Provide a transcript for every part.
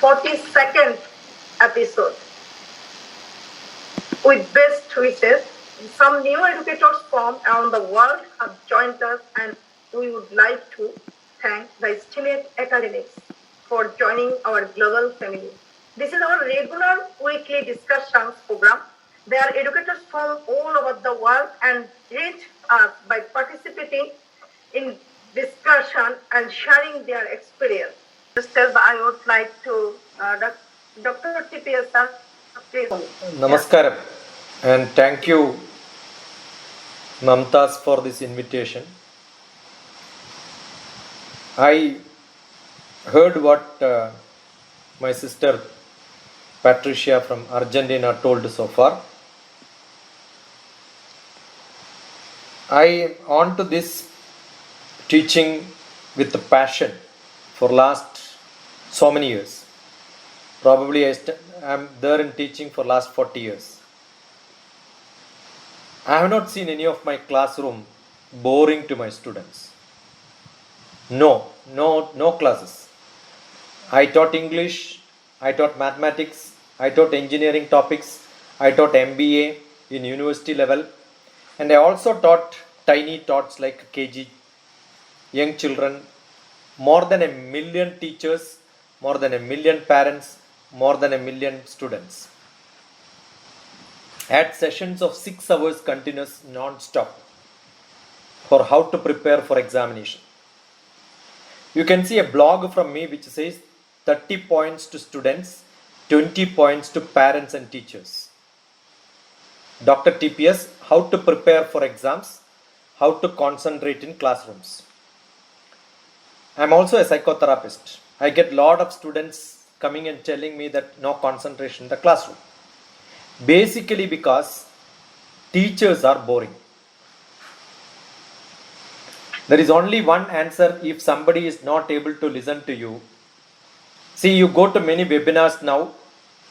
42nd episode. With best wishes, some new educators from around the world have joined us, and we would like to thank the esteemed academics for joining our global family. This is our regular weekly discussions program. They are educators from all over the world and reach us by participating in discussion and sharing their experience. I would like to Dr. TPS sir, please. Namaskaram, and thank you, Mamtas, for this invitation. I heard what my sister Patricia from Argentina told so far. I am on to this teaching with a passion for last so many years. Probably I am there in teaching for last 40 years. I have not seen any of my classroom boring to my students. No classes. I taught English, I taught mathematics, I taught engineering topics, I taught MBA in university level, and I also taught tiny tots like KG, young children, more than 1 million teachers, more than 1 million parents, more than 1 million students. Had sessions of 6 hours continuous non-stop for how to prepare for examination. You can see a blog from me which says 30 points to students, 20 points to parents and teachers. DrTPS, how to prepare for exams, how to concentrate in classrooms. I am also a psychotherapist. I get a lot of students coming and telling me that no concentration in the classroom. Basically because teachers are boring. There is only one answer if somebody is not able to listen to you. See, you go to many webinars now,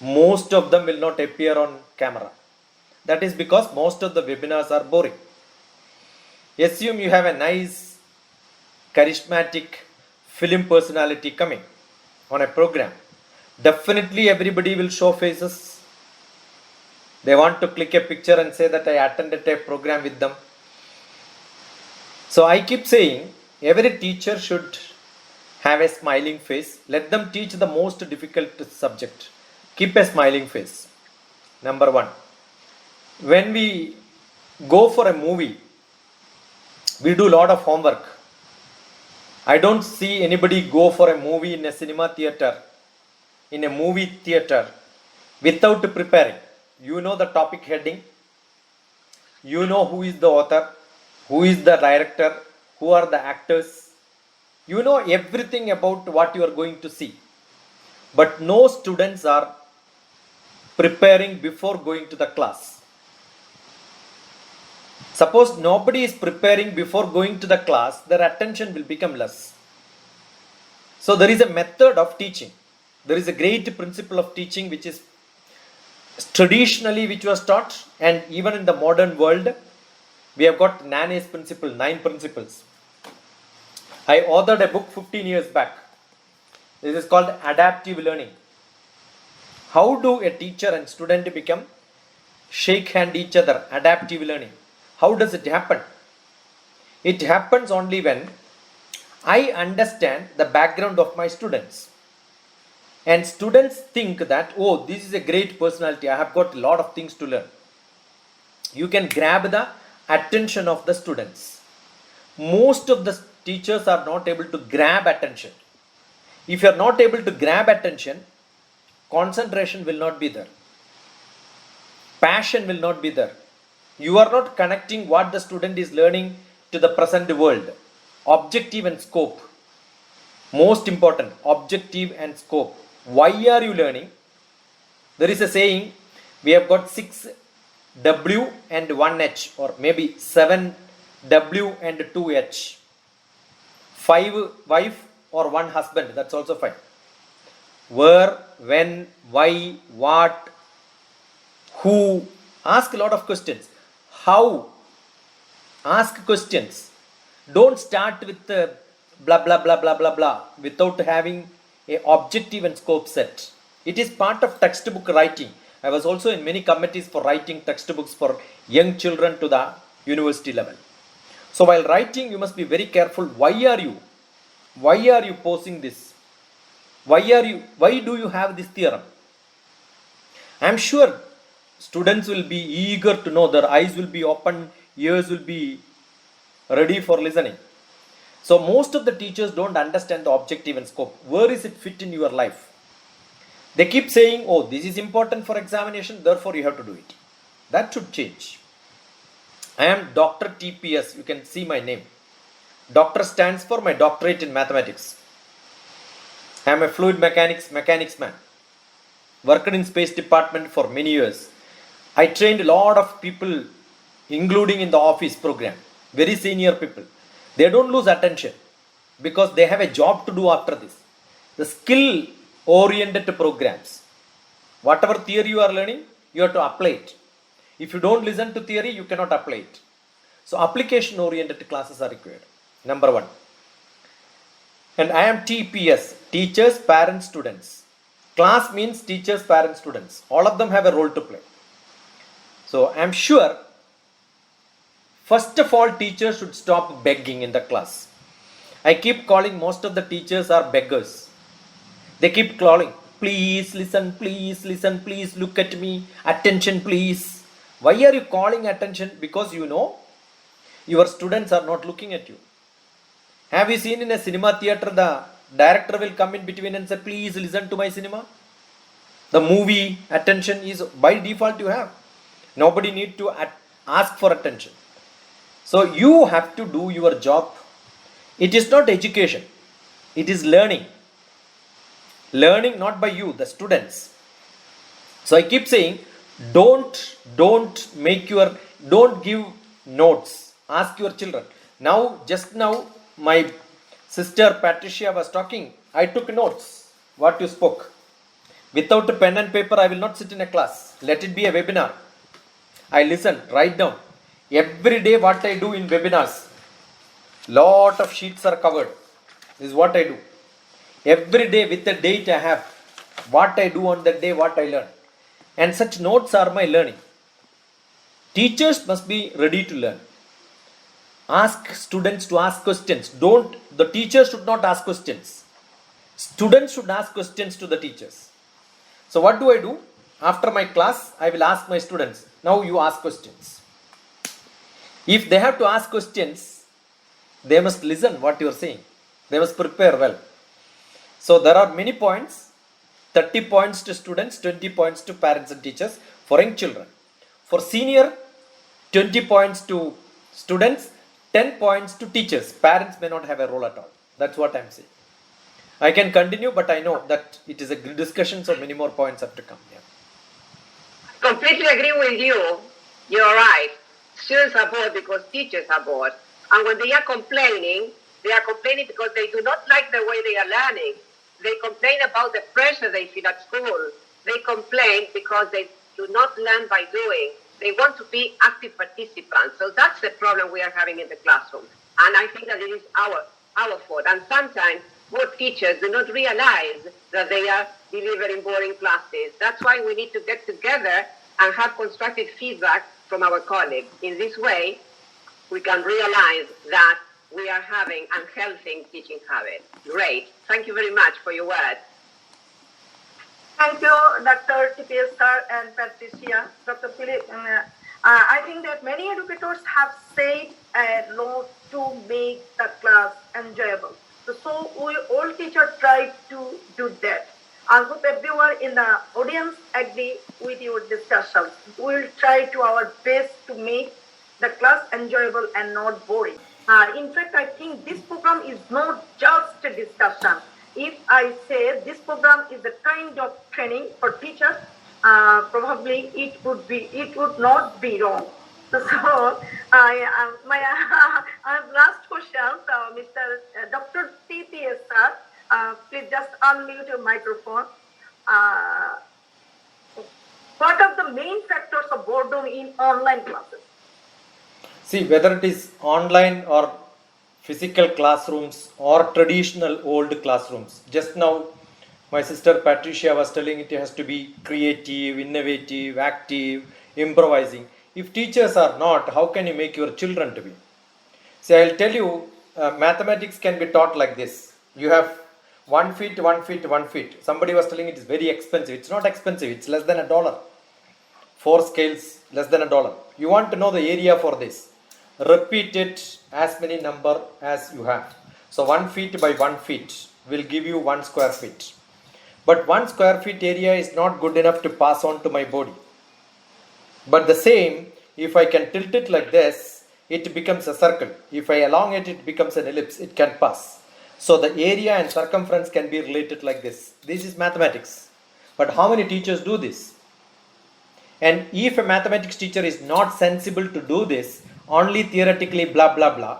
most of them will not appear on camera. That is because most of the webinars are boring. Assume you have a nice, charismatic film personality coming on a program. Definitely everybody will show faces. They want to click a picture and say that I attended a program with them. So I keep saying every teacher should have a smiling face. Let them teach the most difficult subject. Keep a smiling face. Number one. When we go for a movie, we do a lot of homework. I don't see anybody go for a movie in a cinema theater, in a movie theater, without preparing. You know the topic heading, you know who is the author, who is the director, who are the actors. You know everything about what you are going to see. But no students are preparing before going to the class. Suppose nobody is preparing before going to the class, their attention will become less. So there is a method of teaching. There is a great principle of teaching which is traditionally which was taught, and even in the modern world we have got Nane's principle, 9 principles. I authored a book 15 years back. This is called adaptive learning. How do a teacher and student become shake hand each other? Adaptive learning. How does it happen? It happens only when I understand the background of my students. And students think that, oh, this is a great personality. I have got a lot of things to learn. You can grab the attention of the students. Most of the teachers are not able to grab attention. If you are not able to grab attention, concentration will not be there. Passion will not be there. You are not connecting what the student is learning to the present world. Objective and scope. Most important, objective and scope. Why are you learning? There is a saying, we have got 6 W and 1 H, or maybe 7 W and 2 H. 5 wife or 1 husband, that's also fine. Where, when, why, what, who. Ask a lot of questions. How? Ask questions. Don't start with blah blah blah blah blah blah without having a objective and scope set. It is part of textbook writing. I was also in many committees for writing textbooks for young children to the university level. So while writing, you must be very careful. Why are you posing this? Why do you have this theorem? I am sure students will be eager to know, their eyes will be open, ears will be ready for listening. So most of the teachers don't understand the objective and scope. Where is it fit in your life? They keep saying, oh, this is important for examination, therefore you have to do it. That should change. I am DrTPS. You can see my name. Doctor stands for my doctorate in mathematics. I am a fluid mechanics man. Worked in space department for many years. I trained a lot of people, including in the office program, very senior people. They don't lose attention because they have a job to do after this. The skill oriented programs. Whatever theory you are learning, you have to apply it. If you don't listen to theory, you cannot apply it. So application oriented classes are required. Number one. And I am TPS, teachers, parents, students. Class means teachers, parents, students. All of them have a role to play. So I am sure, first of all, teachers should stop begging in the class. I keep calling, most of the teachers are beggars. They keep calling, please listen, please look at me, attention please. Why are you calling attention? Because you know your students are not looking at you. Have you seen in a cinema theater, the director will come in between and say, please listen to my cinema? The movie attention is by default you have. Nobody need to ask for attention. So you have to do your job. It is not education. It is learning. Learning not by you, the students. So I keep saying, don't give notes. Ask your children. Just now, my sister Patricia was talking. I took notes, what you spoke. Without a pen and paper, I will not sit in a class. Let it be a webinar. I listen, write down. Every day what I do in webinars, lot of sheets are covered. This is what I do. Every day with the date I have, what I do on that day, what I learn. And such notes are my learning. Teachers must be ready to learn. Ask students to ask questions. The teachers should not ask questions. Students should ask questions to the teachers. So what do? After my class, I will ask my students, now you ask questions. If they have to ask questions, they must listen what you are saying. They must prepare well. So there are many points, 30 points to students, 20 points to parents and teachers for young children. For senior, 20 points to students, 10 points to teachers. Parents may not have a role at all. That's what I'm saying. I can continue, but I know that it is a good discussion, so many more points have to come. Yeah. Completely agree with you. You're right. Students are bored because teachers are bored. And when they are complaining because they do not like the way they are learning. They complain about the pressure they feel at school. They complain because they do not learn by doing. They want to be active participants. So that's the problem we are having in the classroom. And I think that it is our fault. And sometimes both teachers do not realize that they are delivering boring classes. That's why we need to get together and have constructive feedback from our colleagues. In this way, we can realize that we are having unhealthy teaching habits. Great. Thank you very much for your words. Thank you, Dr. TPS sir and Patricia. Dr. Philip, I think that many educators have said no to make the class enjoyable. So we all teachers try to do that. I hope everyone in the audience agree with your discussion. We will try to our best to make the class enjoyable and not boring. In fact, I think this program is not just a discussion. If I say this program is a kind of training for teachers, probably it would not be wrong. So my last question, Mr. Dr. TPS sir, please just unmute your microphone. What are the main factors of boredom in online classes? See, whether it is online or physical classrooms or traditional old classrooms. Just now, My sister Patricia was telling it has to be creative, innovative, active, improvising. If teachers are not, how can you make your children to be? See, I'll tell you, mathematics can be taught like this. You have 1 feet, 1 feet, 1 feet. Somebody was telling it is very expensive. It's not expensive, it's less than $1. 4 scales, less than $1. You want to know the area for this. Repeat it as many number as you have. So 1 feet by 1 feet will give you 1 square feet. But 1 square feet area is not good enough to pass on to my body. But the same, if I can tilt it like this, it becomes a circle. If I elongate it, it becomes an ellipse. It can pass. So the area and circumference can be related like this. This is mathematics. But how many teachers do this? And if a mathematics teacher is not sensible to do this, only theoretically blah blah blah,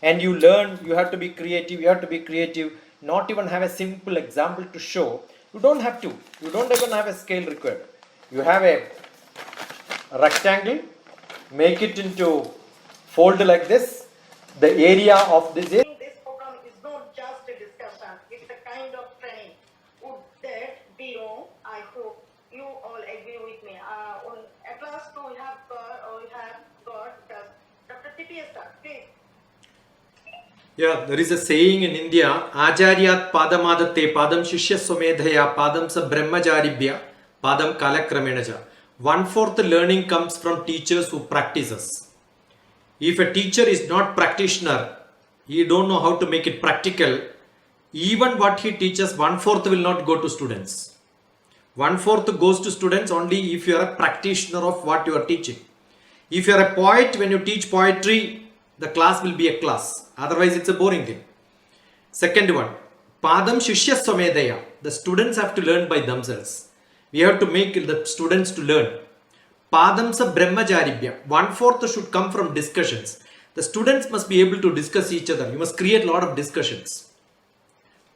and you learn, you have to be creative, not even have a simple example to show, you don't have to. You don't even have a scale required. You have a rectangle, make it into fold like this. The area of this is. This program is not just a discussion, it's a kind of training. Would that be wrong? I hope you all agree with me. At last we have got DrTPS, please. Yeah, there is a saying in India, Acharyat Padamadate Padam Shishya Somedhaya Padam Sa Brahmajaribhya Padam Kalakramenaja. 1/4 learning comes from teachers who practices. If a teacher is not practitioner, he don't know how to make it practical, even what he teaches, 1/4 will not go to students. 1/4 goes to students only if you are a practitioner of what you are teaching. If you are a poet, when you teach poetry, the class will be a class. Otherwise, it's a boring thing. Second one, Padam Shishya Somedaya. The students have to learn by themselves. We have to make the students to learn. Padam Sa Brahmajaribhya. 1/4 should come from discussions. The students must be able to discuss each other. You must create a lot of discussions.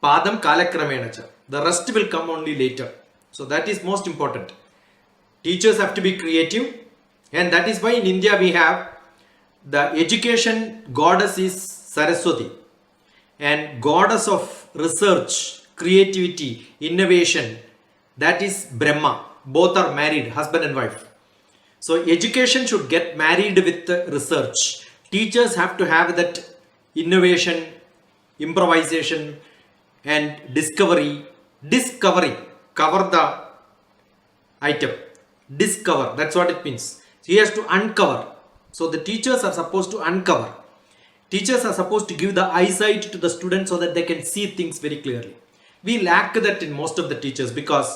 Padam Kalakramenacha. The rest will come only later. So that is most important. Teachers have to be creative, and that is why in India we have the education goddess is Saraswati, and goddess of research, creativity, innovation, that is Brahma. Both are married, husband and wife. So education should get married with research. Teachers have to have that innovation, improvisation and discovery. Cover the item. Discover, that's what it means. So he has to uncover. So the teachers are supposed to uncover. Teachers are supposed to give the eyesight to the students so that they can see things very clearly. We lack that in most of the teachers because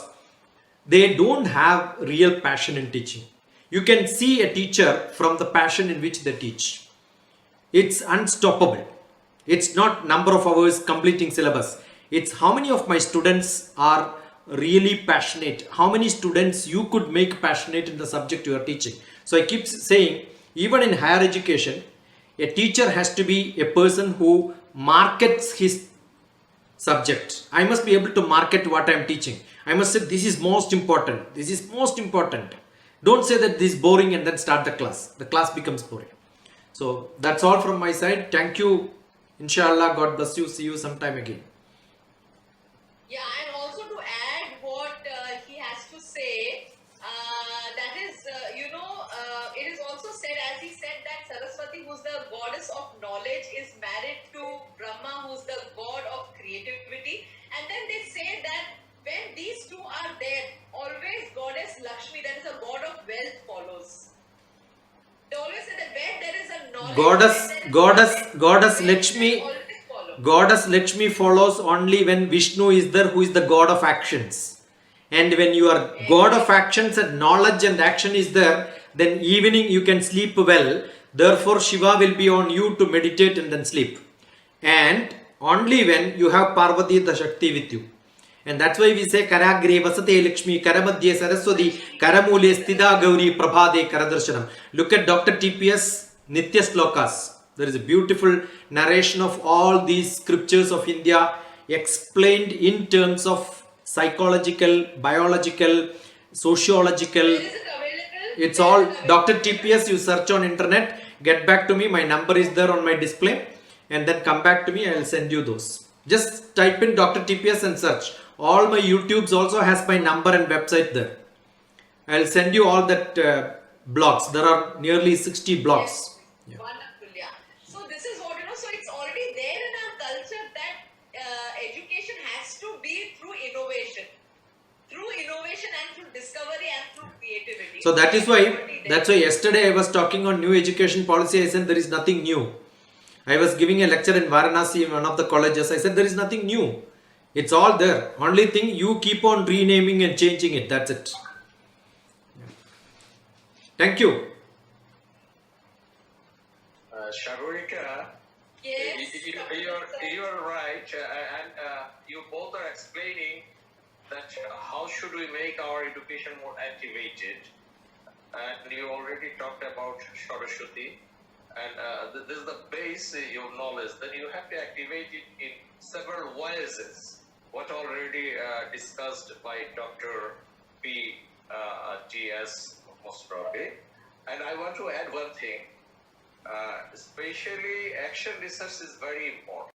they don't have real passion in teaching. You can see a teacher from the passion in which they teach. It's unstoppable. It's not number of hours completing syllabus. It's how many of my students are really passionate. How many students you could make passionate in the subject you are teaching. So I keep saying, even in higher education, a teacher has to be a person who markets his subject. I must be able to market what I am teaching. I must say this is most important. This is most important. Don't say that this is boring and then start the class. The class becomes boring. So that's all from my side. Thank you. Inshallah, God bless you. See you sometime again. Yeah, and also to add what he has to say, that is, it is also said, as he said, that Saraswati, who's the goddess of knowledge, is married to Brahma, who's the god of creativity. And then they say that when these two are there, always goddess Lakshmi, that is a god of wealth, follows. They always say that where there is a knowledge, Goddess Lakshmi. Goddess Lakshmi follows only when Vishnu is there, who is the god of actions. And when you are god of actions and knowledge and action is there, then evening you can sleep well. Therefore Shiva will be on you to meditate and then sleep. And only when you have Parvati the Shakti with you. And that's why we say Karagre Vasate Lakshmi, Karamadhye Saraswati, Karamule Sthida Gauri Prabhade Karadarshanam. Look at DrTPS Nitya Slokas. There is a beautiful narration of all these scriptures of India explained in terms of psychological, biological, sociological. It's all DrTPS. You search on internet, get back to me. My number is there on my display, and then come back to me. I will send you those. Just type in DrTPS and search. all my YouTubes also has my number and website there. I'll send you all that blogs. There are nearly 60 blogs. Yes. Wonderful, yeah. So this is what, so it's already there in our culture that education has to be through innovation. Through innovation and through discovery and through creativity. So that's why yesterday I was talking on new education policy. I said there is nothing new. I was giving a lecture in Varanasi in one of the colleges. I said there is nothing new. It's all there. Only thing, you keep on renaming and changing it. That's it. Thank you. Sharurika, Yes. you're right, and you both are explaining that how should we make our education more activated, and you already talked about Saraswati, and this is the base your knowledge. Then you have to activate it in several ways. What already discussed by Dr. P. T.S. most probably, and I want to add one thing. Especially action research is very important.